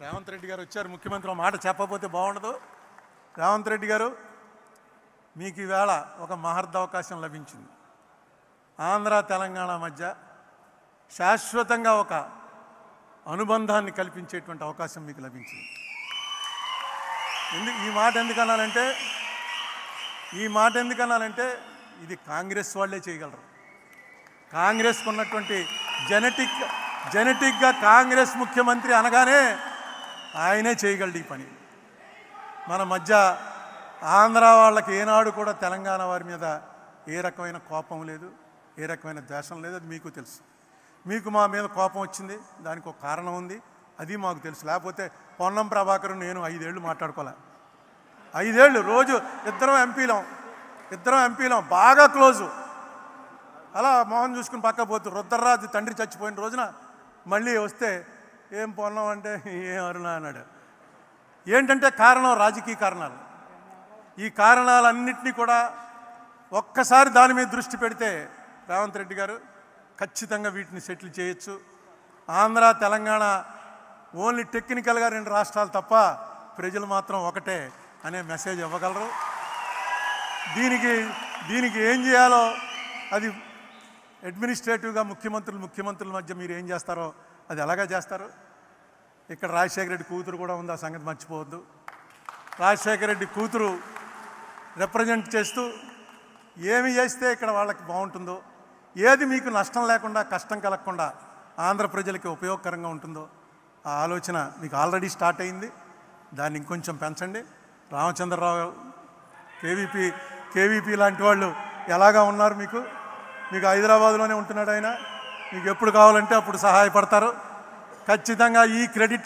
రేవంత్ రెడ్డి గారు వచ్చారు. ముఖ్యమంత్రి మాట చెప్పకపోతే బాగుండదు. రేవంత్ రెడ్డి గారు, మీకు ఈవేళ ఒక మహర్దవకాశం లభించింది. ఆంధ్ర తెలంగాణ మధ్య శాశ్వతంగా ఒక అనుబంధాన్ని కల్పించేటువంటి అవకాశం మీకు లభించింది. ఈ మాట ఎందుకన్నానంటే ఇది కాంగ్రెస్ వాళ్ళే చేయగలరు. కాంగ్రెస్కు ఉన్నటువంటి జెనెటిక్గా కాంగ్రెస్ ముఖ్యమంత్రి అనగానే ఆయనే చేయగలడు ఈ పని. మన మధ్య ఆంధ్ర వాళ్ళకి ఏనాడు కూడా తెలంగాణ వారి మీద ఏ రకమైన కోపం లేదు, ఏ రకమైన ద్వేషం లేదు. అది మీకు తెలుసు. మీకు మా మీద కోపం వచ్చింది, దానికి ఒక కారణం ఉంది, అది మాకు తెలుసు. లేకపోతే పొన్నం ప్రభాకర్ నేను 5 ఏళ్ళు మాట్లాడుకోలే. 5 ఏళ్ళు రోజు ఇద్దరం ఎంపీలం బాగా క్లోజు. అలా మోహన్ చూసుకుని పక్క పోతూ రుద్రరాజు తండ్రి చచ్చిపోయిన రోజున మళ్ళీ వస్తే ఏం పొన్నం అంటే ఏం అరుణ అన్నాడు. ఏంటంటే కారణం రాజకీయ కారణాలు. ఈ కారణాలన్నింటినీ కూడా ఒక్కసారి దాని మీద దృష్టి పెడితే రేవంత్ రెడ్డి గారు ఖచ్చితంగా వీటిని సెటిల్ చేయొచ్చు. ఆంధ్ర తెలంగాణ ఓన్లీ టెక్నికల్గా 2 రాష్ట్రాలు తప్ప ప్రజలు మాత్రం ఒకటే అనే మెసేజ్ ఇవ్వగలరు. దీనికి ఏం చేయాలో అది అడ్మినిస్ట్రేటివ్గా ముఖ్యమంత్రుల మధ్య మీరు ఏం చేస్తారో అది ఎలాగా చేస్తారు. ఇక్కడ రాజశేఖర రెడ్డి కూతురు కూడా ఉంది, ఆ సంగతి మర్చిపోవద్దు. రాజశేఖర రెడ్డి కూతురు రిప్రజెంట్ చేస్తూ ఏమి చేస్తే ఇక్కడ వాళ్ళకి బాగుంటుందో, ఏది మీకు నష్టం లేకుండా కష్టం కలగకుండా ఆంధ్ర ప్రజలకి ఉపయోగకరంగా ఉంటుందో ఆ ఆలోచన మీకు ఆల్రెడీ స్టార్ట్ అయింది. దాన్ని ఇంకొంచెం పెంచండి. రామచంద్రరావు కేవీపీ లాంటి వాళ్ళు ఎలాగా ఉన్నారు మీకు హైదరాబాద్లోనే ఉంటున్నాడు ఆయన. మీకు ఎప్పుడు కావాలంటే అప్పుడు సహాయపడతారు. ఖచ్చితంగా ఈ క్రెడిట్